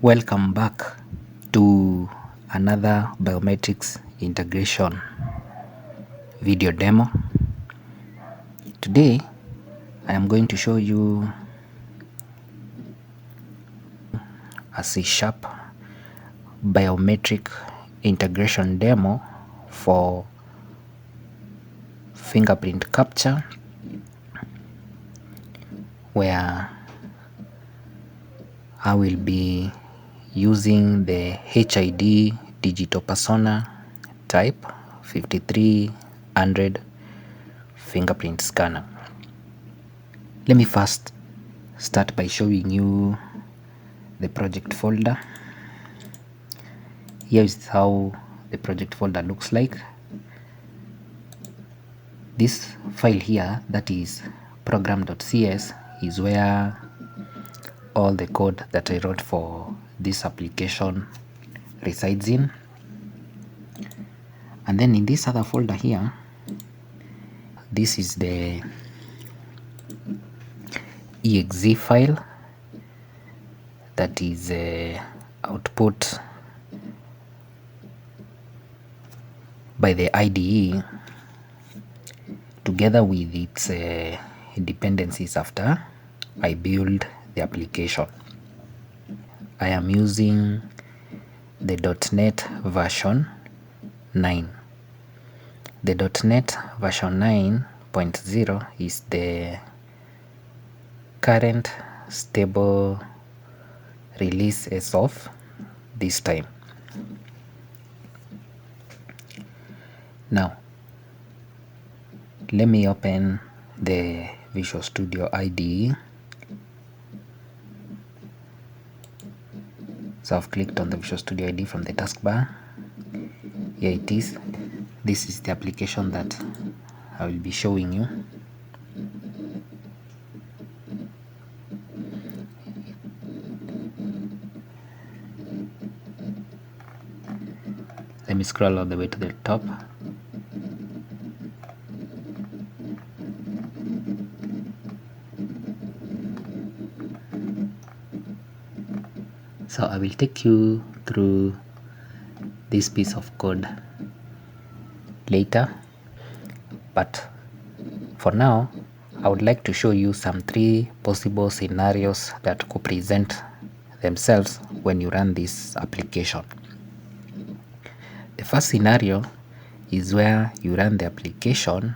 Welcome back to another biometrics integration video demo. Today I am going to show you a C# biometric integration demo for fingerprint capture, where I will be using the HID digital persona type 5300 fingerprint scanner. Let me first start by showing you the project folder. Here is how the project folder looks like. This file here, that is program.cs, is where all the code that I wrote for this application resides in. And then in this other folder here, this is the exe file that is output by the IDE together with its dependencies after I build the application. I am using the .NET version 9. The .NET version 9.0 is the current stable release as of this time. Now let me open the Visual Studio IDE. So I've clicked on the Visual Studio IDE from the taskbar. Here it is. This is the application that I will be showing you. Let me scroll all the way to the top. So I will take you through this piece of code later, but for now I would like to show you some 3 possible scenarios that could present themselves when you run this application. The first scenario is where you run the application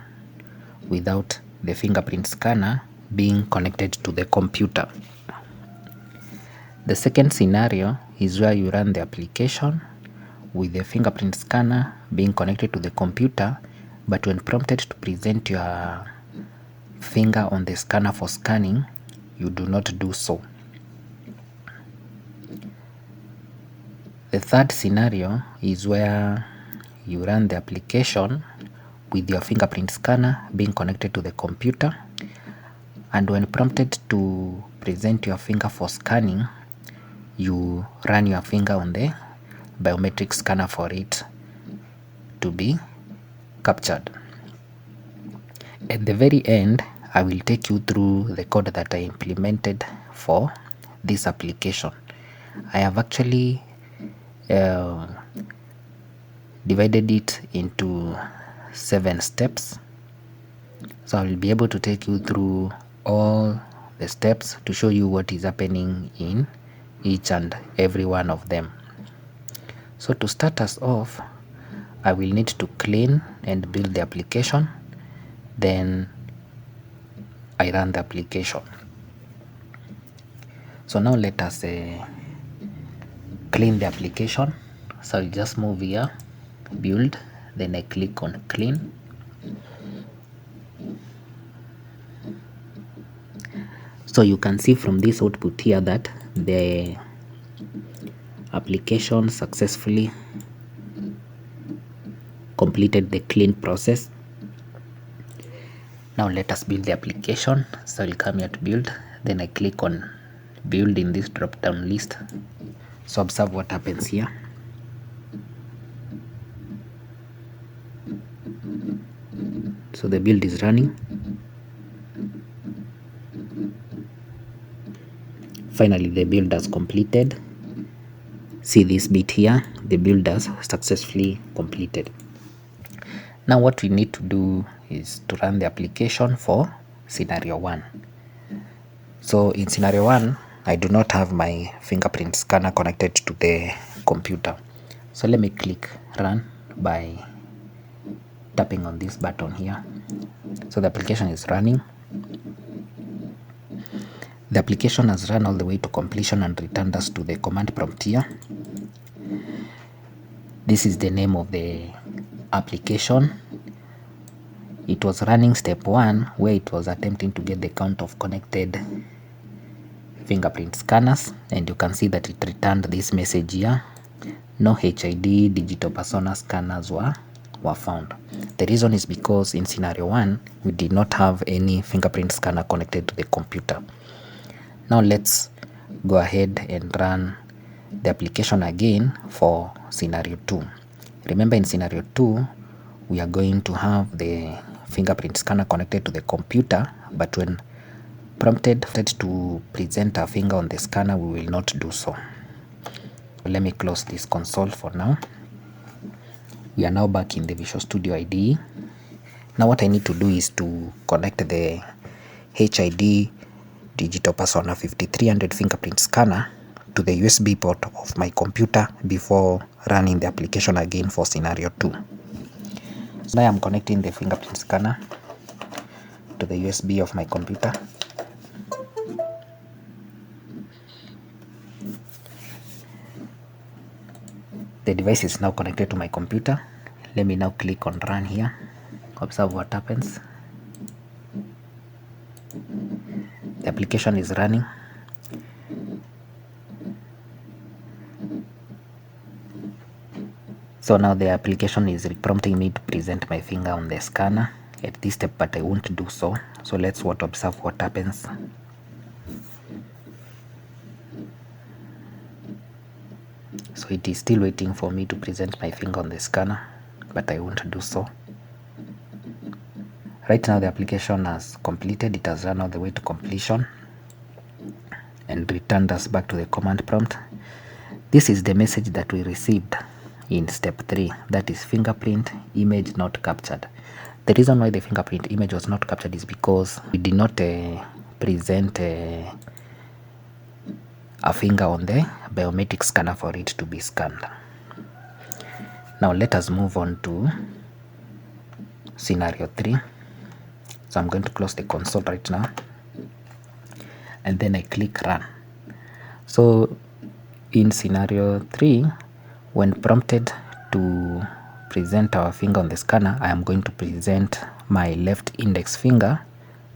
without the fingerprint scanner being connected to the computer. The second scenario is where you run the application with the fingerprint scanner being connected to the computer, but when prompted to present your finger on the scanner for scanning, you do not do so. The third scenario is where you run the application with your fingerprint scanner being connected to the computer, and when prompted to present your finger for scanning, you run your finger on the biometric scanner for it to be captured. At the very end, I will take you through the code that I implemented for this application. I have actually divided it into 7 steps, so I will be able to take you through all the steps to show you what is happening in each and every one of them. So to start us off, I will need to clean and build the application, then I run the application. So now let us clean the application. So I'll just move here, build, then I click on clean. So you can see from this output here that the application successfully completed the clean process. Now let us build the application. So I'll come here to build, then I click on build in this drop down list. So observe what happens here. So the build is running. Finally, the build has completed. see this bit here, the build has successfully completed. Now what we need to do is to run the application for scenario 1. So in scenario 1, I do not have my fingerprint scanner connected to the computer. So let me click run by tapping on this button here. So the application is running. The application has run all the way to completion and returned us to the command prompt here. This is the name of the application. It was running step 1, where it was attempting to get the count of connected fingerprint scanners, and you can see that it returned this message here: no HID digital persona scanners were found. The reason is because in scenario 1 we did not have any fingerprint scanner connected to the computer. Now let's go ahead and run the application again for scenario 2. Remember, in scenario 2 we are going to have the fingerprint scanner connected to the computer, but when prompted to present a finger on the scanner, we will not do so. Let me close this console for now. We are now back in the Visual Studio IDE. Now what I need to do is to connect the HID Digital Persona 5300 fingerprint scanner to the USB port of my computer before running the application again for scenario 2. So now I'm connecting the fingerprint scanner to the USB of my computer. The device is now connected to my computer. Let me now click on run here. Observe what happens. The application is running. So now the application is prompting me to present my finger on the scanner at this step, but I won't do so. So let's observe what happens. So it is still waiting for me to present my finger on the scanner, but I won't do so. Right now the application has completed. It has run all the way to completion and returned us back to the command prompt. This is the message that we received in step 3, that is fingerprint image not captured. The reason why the fingerprint image was not captured is because we did not present a finger on the biometric scanner for it to be scanned. Now let us move on to scenario 3. So I'm going to close the console right now, and then I click run. So in scenario 3, when prompted to present our finger on the scanner, I am going to present my left index finger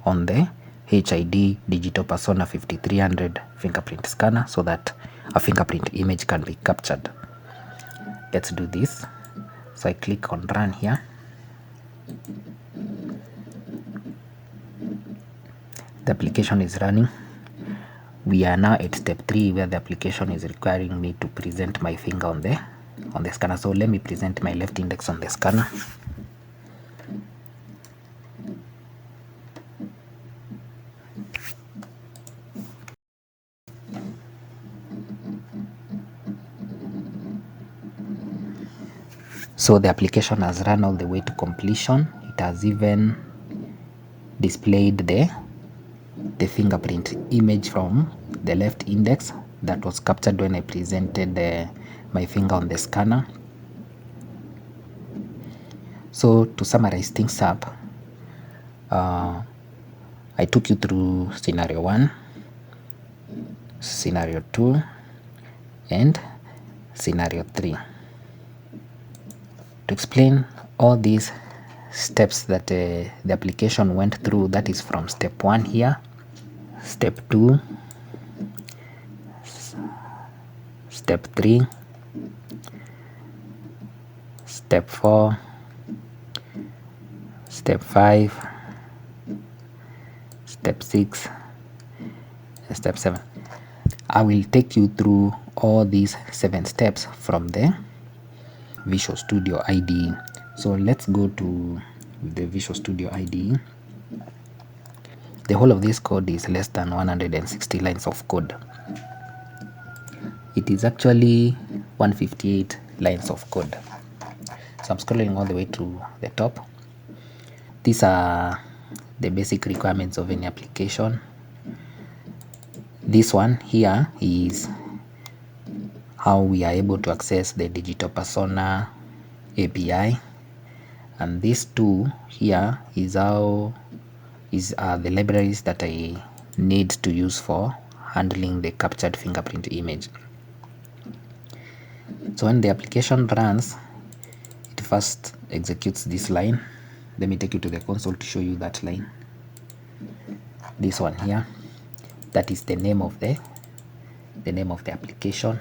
on the HID Digital Persona 5300 fingerprint scanner so that a fingerprint image can be captured. Let's do this. So I click on run here. The application is running. We are now at step 3, where the application is requiring me to present my finger on the scanner. So let me present my left index on the scanner. So the application has run all the way to completion. It has even displayed the fingerprint image from the left index that was captured when I presented my finger on the scanner. So to summarize things up, I took you through scenario 1, scenario 2, and scenario 3. To explain all these steps that the application went through, that is from step 1 here, step 2, step 3, step 4, step 5, step 6, and step 7. I will take you through all these 7 steps from the Visual Studio IDE. So let's go to the Visual Studio IDE. The whole of this code is less than 160 lines of code. It is actually 158 lines of code. So I'm scrolling all the way to the top. These are the basic requirements of any application. This one here is how we are able to access the Digital Persona API, and these two here is the libraries that I need to use for handling the captured fingerprint image. So when the application runs, it first executes this line. Let me take you to the console to show you that line. This one here, that is the name of the application.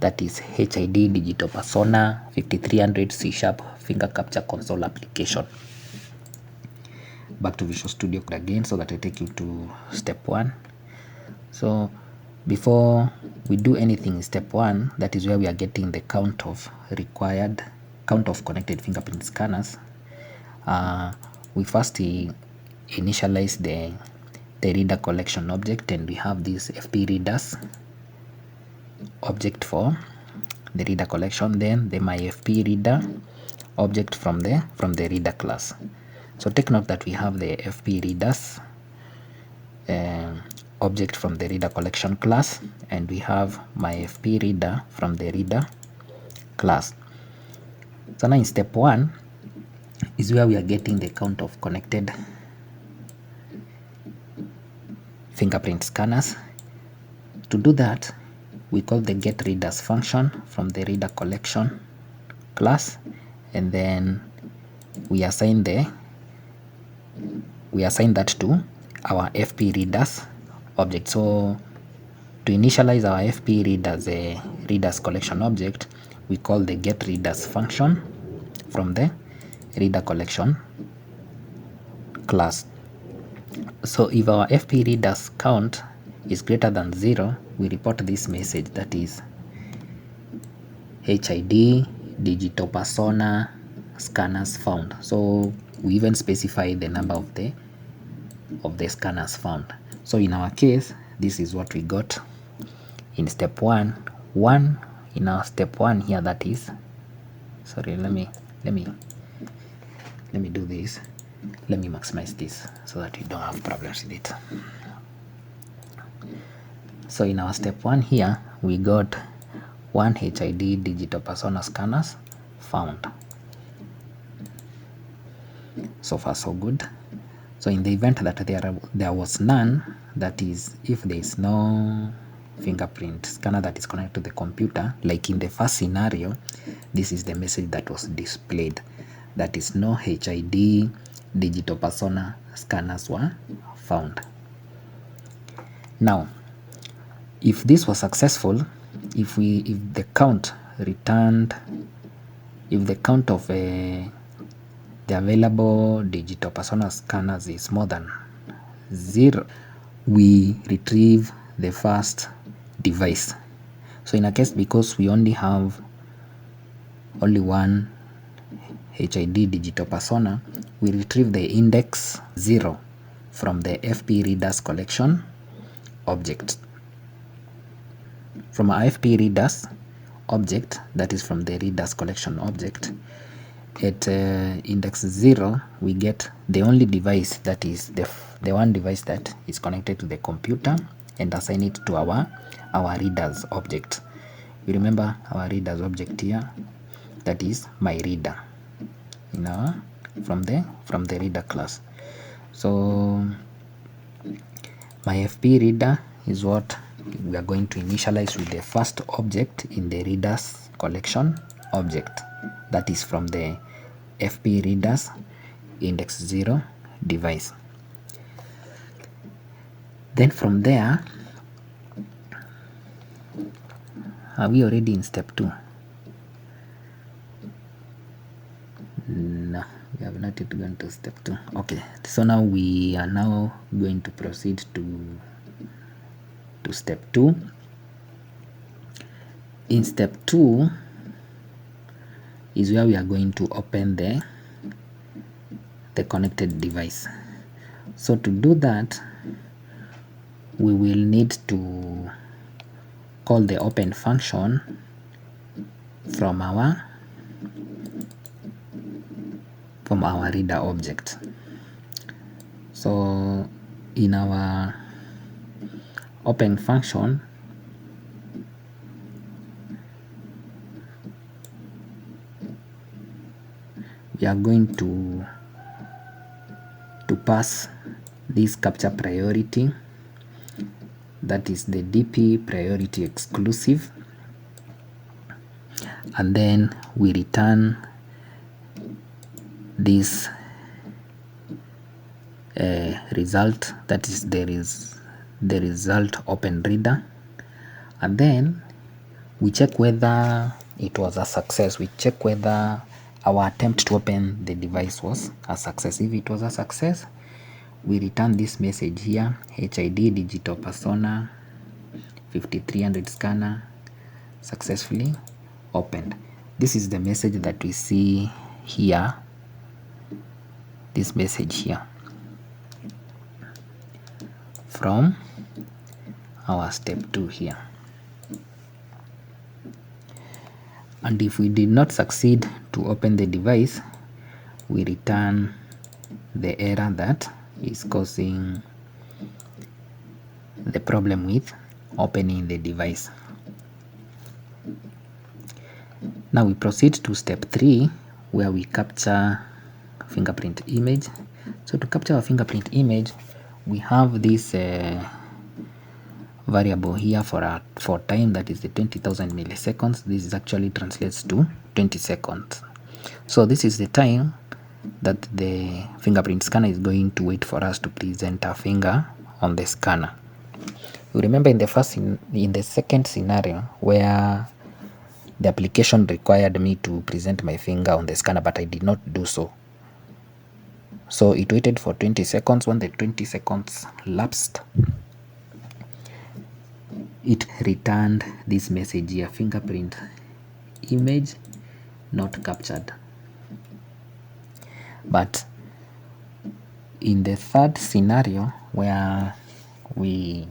That is HID Digital Persona 5300 C# finger capture console application. Back to Visual Studio again, so that I take you to step 1. So before we do anything in step 1, that is where we are getting the count of connected fingerprint scanners. We first initialize the reader collection object, and we have this FP readers object for the reader collection, then the myFP reader object from the reader class. So take note that we have the FP readers object from the reader collection class, and we have myFP reader from the reader class. So now in step 1 is where we are getting the count of connected fingerprint scanners. To do that, we call the getReaders function from the reader collection class, and then we assign that to our FP readers object. So to initialize our FP readers readers collection object, we call the getReaders function from the reader collection class. So if our FP readers count is greater than 0, we report this message, that is HID Digital Persona scanners found. So we even specify the number of the scanners found. So in our case, this is what we got in step 1. In our step 1 here, that is, sorry, let me do this. Let me maximize this so that you don't have problems with it. So in our step 1 here, we got 1 HID Digital Persona scanners found. So far so good. So in the event that there was none, that is, if there is no fingerprint scanner that is connected to the computer, like in the first scenario, this is the message that was displayed, that is, no HID Digital Persona scanners were found. Now, if this was successful, if the count of the available Digital Persona scanners is more than 0, we retrieve the first device. So in a case, because we only have one HID Digital Persona, we retrieve the index 0 from the FP readers collection object. From our FP readers object, that is from the readers collection object, at index 0, we get the only device, that is the one device that is connected to the computer, and assign it to our readers object. You remember our readers object here, that is my reader from the reader class. So my FP reader is what we are going to initialize with the first object in the readers collection object, that is from the FP readers index 0 device. Then from there, are we already in step 2? No, we have not yet gone to step 2. Okay, so now we are going to proceed to step 2. In step 2 is where we are going to open the connected device. So to do that, we will need to call the open function from our reader object. So in our open function, we are going to pass this capture priority, that is the DP priority exclusive, and then we return this result, that is the result open reader, and then we check whether it was a success. We check whether our attempt to open the device was a success. If it was a success, we return this message here: HID digital persona 5300 scanner successfully opened. This is the message that we see here, this message here from our step 2 here. And if we did not succeed to open the device, we return the error that is causing the problem with opening the device. Now we proceed to step 3, where we capture fingerprint image. So to capture a fingerprint image, we have this variable here for time, that is the 20,000 milliseconds. This is actually translates to 20 seconds. So this is the time that the fingerprint scanner is going to wait for us to present our finger on the scanner. You remember in the second scenario where the application required me to present my finger on the scanner, but I did not do so. So it waited for 20 seconds. When the 20 seconds lapsed, it returned this message here: fingerprint image not captured. But in the third scenario, where we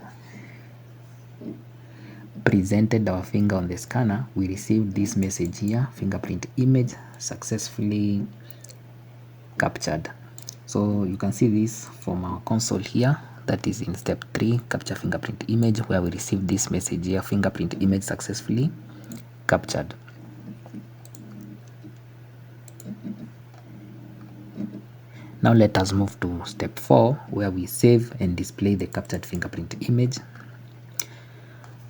presented our finger on the scanner, we received this message here: fingerprint image successfully captured. So you can see this from our console here, that is in step 3, capture fingerprint image, where we received this message here: fingerprint image successfully captured. Now let us move to step 4, where we save and display the captured fingerprint image.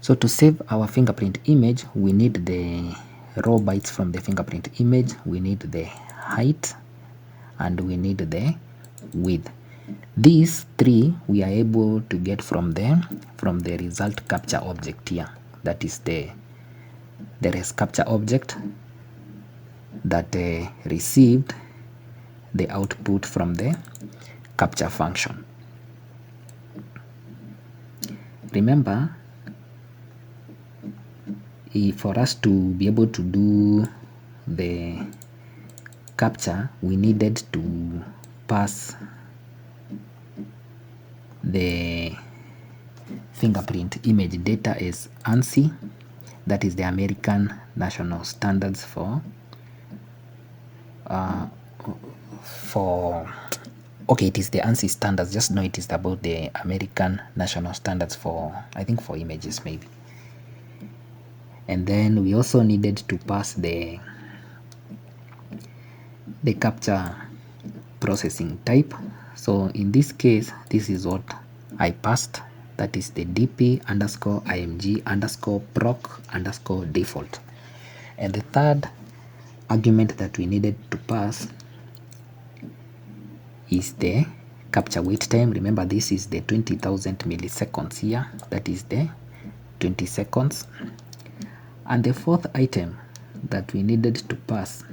So to save our fingerprint image, we need the raw bytes from the fingerprint image, we need the height, and we need the width. These 3 we are able to get from the result capture object here, that is the res capture object that received the output from the capture function. Remember, for us to be able to do the capture, we needed to pass the fingerprint image data as ANSI, that is the American National Standards for it is the ANSI standards. Just know it is about the American National Standards for, I think, for images maybe. And then we also needed to pass the capture processing type. So in this case, this is what I passed, that is the dp_img_proc_default. And the third argument that we needed to pass is the capture wait time. Remember, this is the 20,000 milliseconds here, that is the 20 seconds. And the fourth item that we needed to pass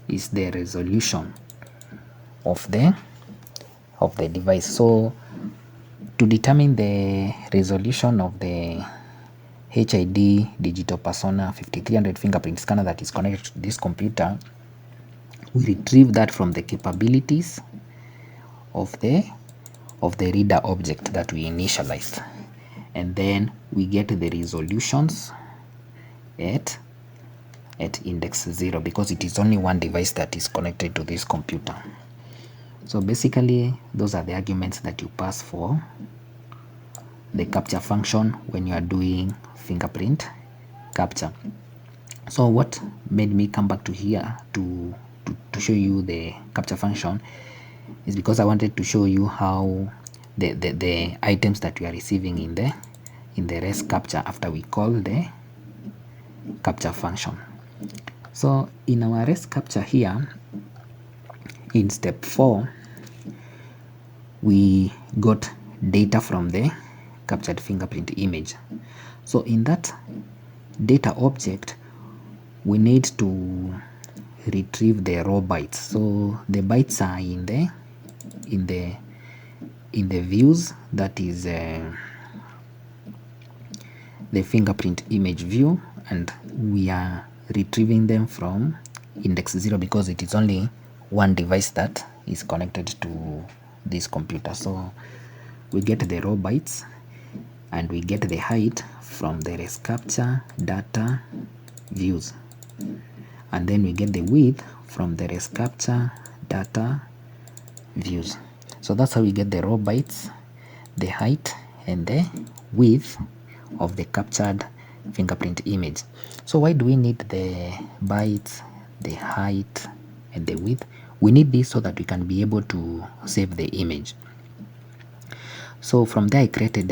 is the resolution of the device. So to determine the resolution of the HID digital persona 5300 fingerprint scanner that is connected to this computer, we retrieve that from the capabilities of the reader object that we initialized, and then we get the resolutions at at index 0 because it is only one device that is connected to this computer. So basically those are the arguments that you pass for the capture function when you are doing fingerprint capture. So what made me come back to here to show you the capture function is because I wanted to show you how the items that we are receiving in the res capture after we call the capture function. So in our res capture here in step 4 we got data from the captured fingerprint image. So in that data object we need to retrieve the raw bytes. So the bytes are in the views, that is the fingerprint image view, and we are retrieving them from index 0 because it is only one device that is connected to this computer. So we get the raw bytes and we get the height from the res capture data views, and then we get the width from the res capture data views. So that's how we get the raw bytes, the height and the width of the captured fingerprint image. So why do we need the bytes, the height and the width? We need this so that we can be able to save the image. So from there I created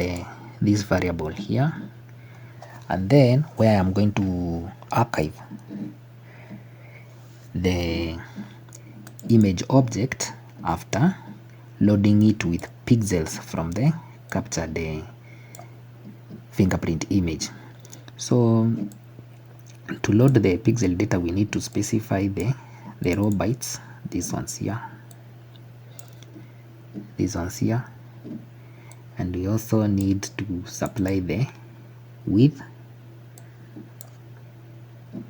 this variable here, and then where I'm going to archive the image object after loading it with pixels from the captured fingerprint image. So to load the pixel data we need to specify the raw bytes, these ones here, and we also need to supply the width,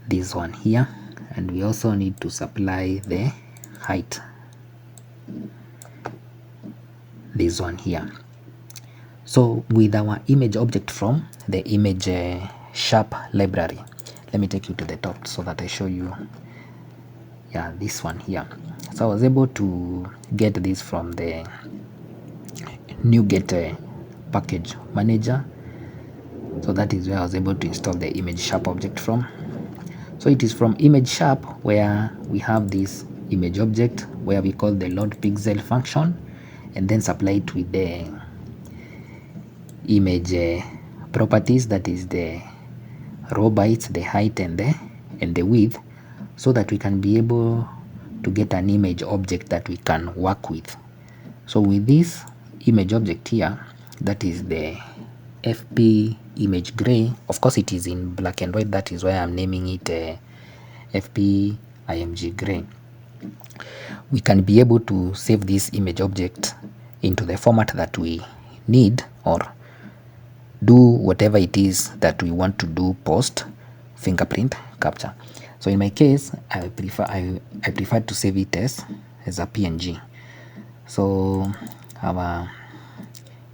this one here, and we also need to supply the height, this one here. So with our image object from the image sharp library, let me take you to the top so that I show you, yeah, this one here. So I was able to get this from the NuGet package manager. So that is where I was able to install the image sharp object from. So it is from image sharp where we have this image object where we call the load pixel function and then supply it with the image properties, that is the raw bytes, the height and the width, so that we can be able to get an image object that we can work with. So with this image object here, that is the FP image gray, of course it is in black and white, that is why I'm naming it FP img gray. We can be able to save this image object into the format that we need, or do whatever it is that we want to do post fingerprint capture. So in my case I prefer to save it as a PNG. So our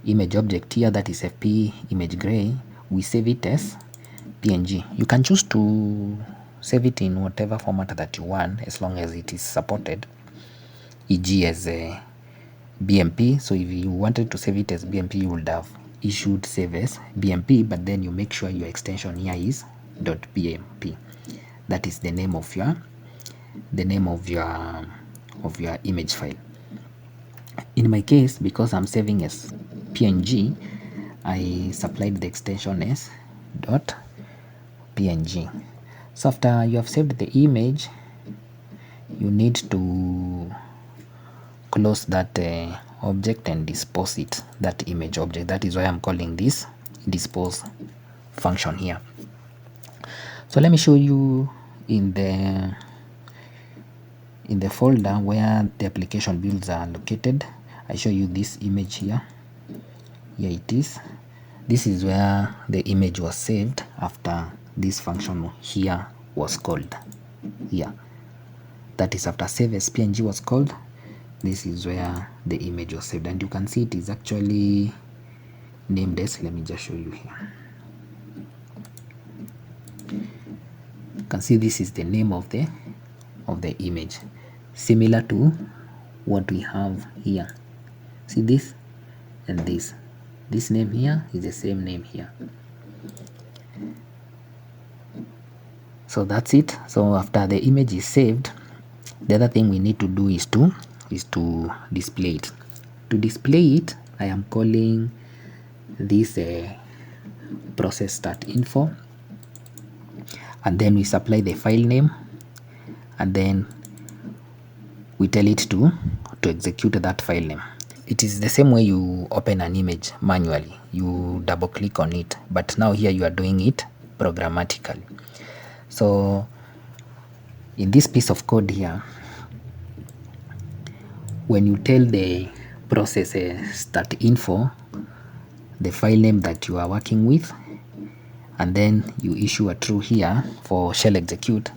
image object here, that is FP image gray, we save it as PNG. You can choose to save it in whatever format that you want as long as it is supported, e.g. as a BMP. So if you wanted to save it as BMP, you would have issued save as BMP, but then you make sure your extension here is .bmp. That is the name of your image file. In my case, because I'm saving as PNG, I supplied the extension as .png. So after you have saved the image, you need to close that object and dispose it, that image object. That is why I'm calling this dispose function here. So let me show you in the folder where the application builds are located. I show you this image here. Here it is. This is where the image was saved after this function here was called. Here, that is after save as PNG was called. This is where the image was saved, and you can see it is actually named as, let me just show you here. can see this is the name of the image, similar to what we have here. See this and this name here is the same name here. So that's it. So after the image is saved, the other thing we need to do is to display it. To display it, I am calling this process start info, and then we supply the file name, and then we tell it to execute that file name. It is the same way you open an image manually. You double click on it, but now here you are doing it programmatically. So in this piece of code here, when you tell the process start info the file name that you are working with, and then you issue a true here for shell execute,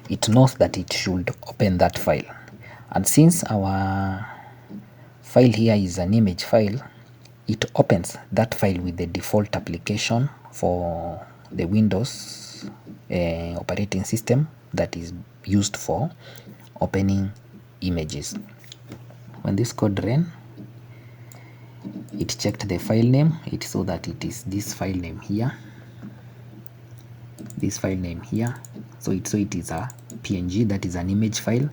it knows that it should open that file. And since our file here is an image file, it opens that file with the default application for the Windows operating system that is used for opening images. When this code ran, it checked the file name. It saw that it is this file name here, so it is a PNG, that is an image file.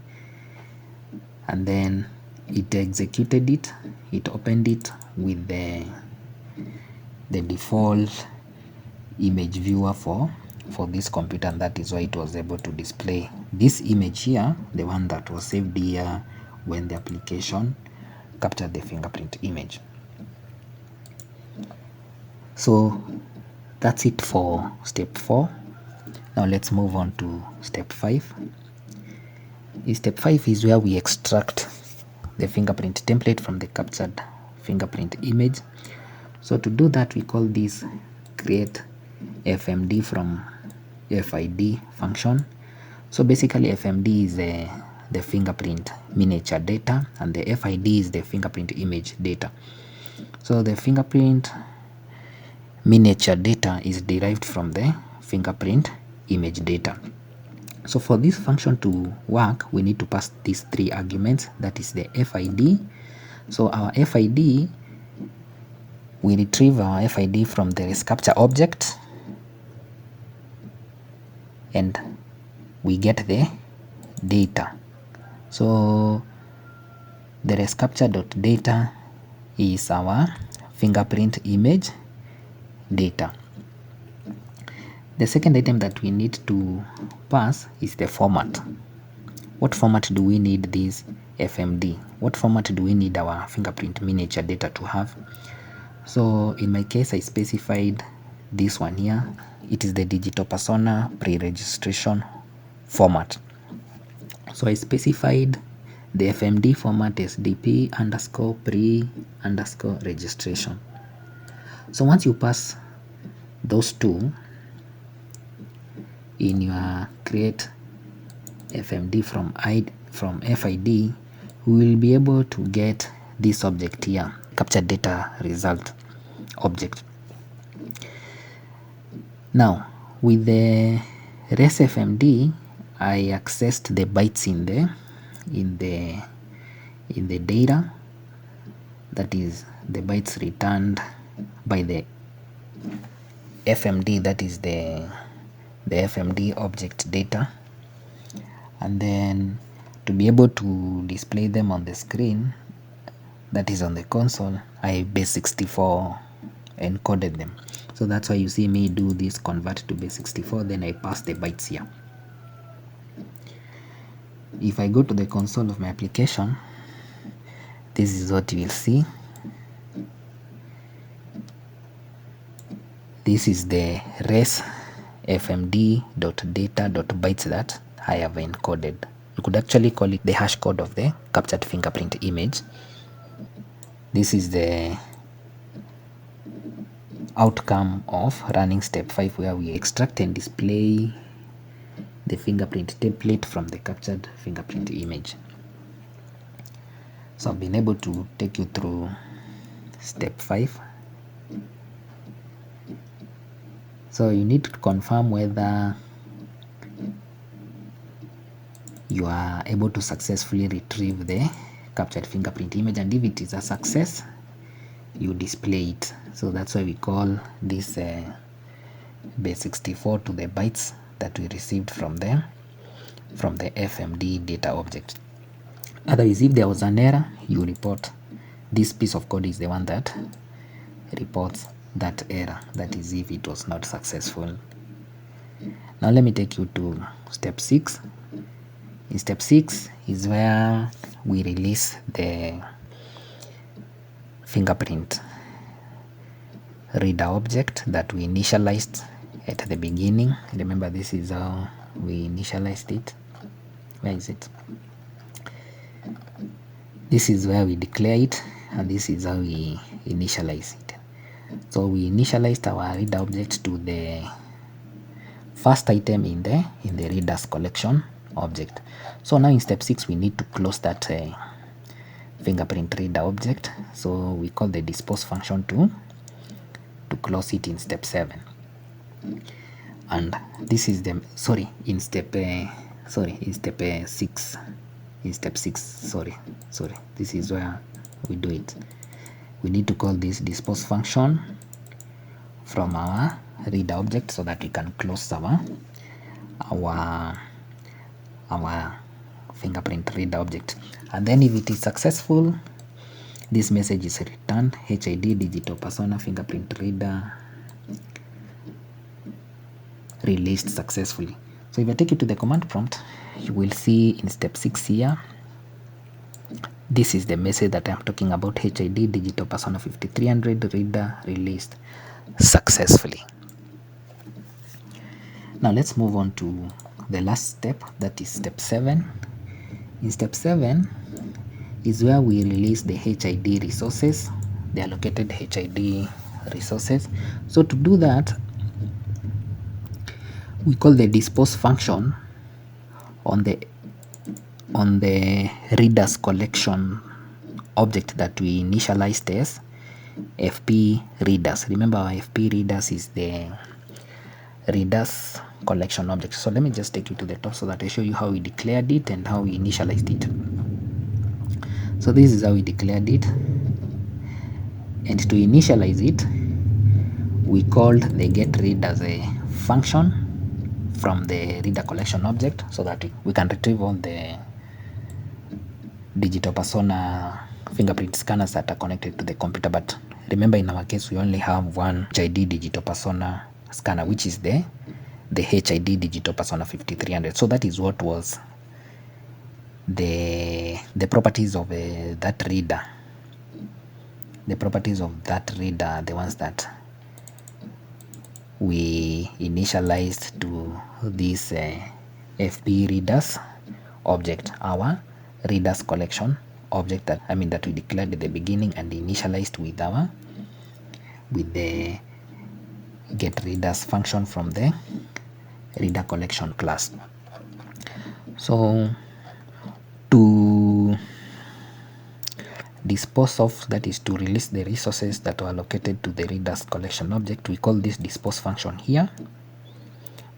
And then it executed it. It opened it with the default image viewer for this computer, and that is why it was able to display this image here, the one that was saved here when the application captured the fingerprint image. So that's it for step 4. Now let's move on to step 5. Step 5 is where we extract the fingerprint template from the captured fingerprint image. So to do that, we call this create FMD from FID function. So basically FMD is the fingerprint miniature data, and the FID is the fingerprint image data. So the fingerprint miniature data is derived from the fingerprint image data. So for this function to work, we need to pass these 3 arguments, that is the FID. So our FID, we retrieve our FID from the ResCaptcha object, and we get the data. So the ResCaptcha.data is our fingerprint image data. The second item that we need to pass is the format. What format do we need this FMD? What format do we need our fingerprint miniature data to have? So in my case, I specified this one here. It is the digital persona pre-registration format. So I specified the FMD format as DP_pre_registration. So once you pass those two in your create FMD from FID, we will be able to get this object here, captured data result object. Now with the ResFMD, I accessed the bytes in the data, that is the bytes returned by the FMD, that is the FMD object data. And then to be able to display them on the screen, that is on the console, I base64 encoded them. So that's why you see me do this convert to base64, then I pass the bytes here. If I go to the console of my application, this is what you will see. This is the resfmd.data.bytes that I have encoded. You could actually call it the hash code of the captured fingerprint image. This is the outcome of running step 5, where we extract and display the fingerprint template from the captured fingerprint image. So I've been able to take you through step 5. So you need to confirm whether you are able to successfuli retrieve the captured fingerprint image, and if it is a success, you display it. So that's why we call this base 64 to the bytes that we received from the FMD data object. Otherwise, if there was an error, you report this piece of code is the one that reports that error, that is if it was not successful. Now let me take you to step 6. In step 6 is where we release the fingerprint reader object that we initialized at the beginning. Remember, this is how we initialized it. Where is it? This is where we declare it, and this is how we initialize it. So we initialized our reader object to the first item in the readers collection object. So now in step 6 we need to close that fingerprint reader object. So we call the dispose function to close it in step 7. And this is the in step 6. In step 6, sorry, this is where we do it. We need to call this dispose function from our reader object so that we can close our fingerprint reader object. And then if it is successful, this message is returned: HID digital persona fingerprint reader released successfully. So if I take you to the command prompt, you will see in step 6 here, this is the message that I'm talking about: HID digital persona 5300 reader released successfully. Now let's move on to the last step, that is step 7. In step 7 is where we release the HID resources, the allocated HID resources. So to do that, we call the dispose function on the readers collection object that we initialized as FP readers. Remember, our FP readers is the readers collection object. So let me just take you to the top so that I show you how we declared it and how we initialized it. So this is how we declared it, and to initialize it, we called the get readers a function from the reader collection object so that we can retrieve all the digital persona fingerprint scanners that are connected to the computer. But remember, in our case, we only have one HID digital persona scanner, which is the HID digital persona 5300. So that is what was the properties of that reader. The properties of that reader, the ones that we initialized to this FP readers object, our readers collection object that we declared at the beginning and initialized with the get readers function from the reader collection class. So to dispose of, that is to release the resources that are allocated to the readers collection object, we call this dispose function here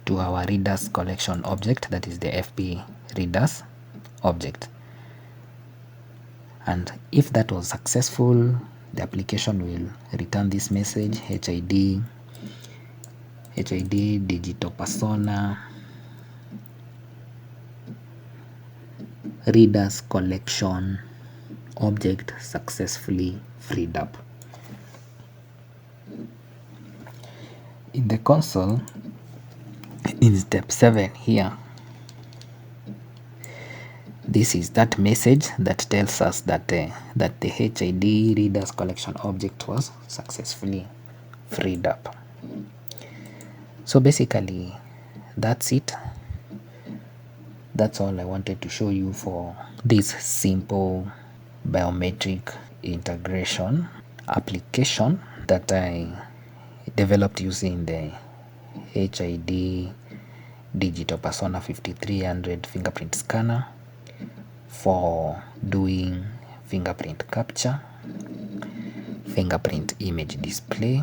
to our readers collection object, that is the FP readers object. And if that was successful, the application will return this message: HID digital persona readers collection object successfully freed up. In the console, in step 7 here, this is that message that tells us that the HID readers collection object was successfully freed up. So basically, that's it. That's all I wanted to show you for this simple biometric integration application that I developed using the HID digital persona 5300 fingerprint scanner for doing fingerprint capture, fingerprint image display,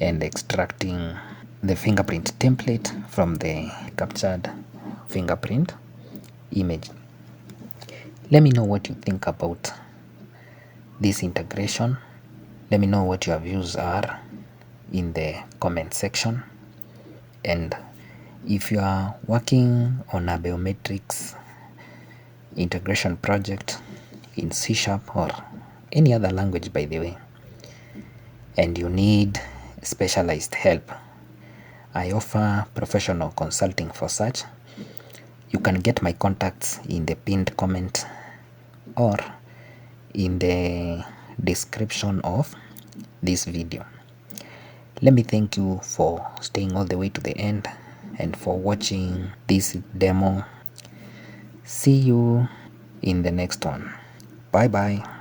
and extracting the fingerprint template from the captured fingerprint image. Let me know what you think about this integration. Let me know what your views are in the comment section. And if you are working on a biometrics integration project in C# or any other language, by the way, and you need specialized help, I offer professional consulting for such. You can get my contacts in the pinned comment or in the description of this video. Let me thank you for staying all the way to the end and for watching this demo. See you in the next one. Bye bye.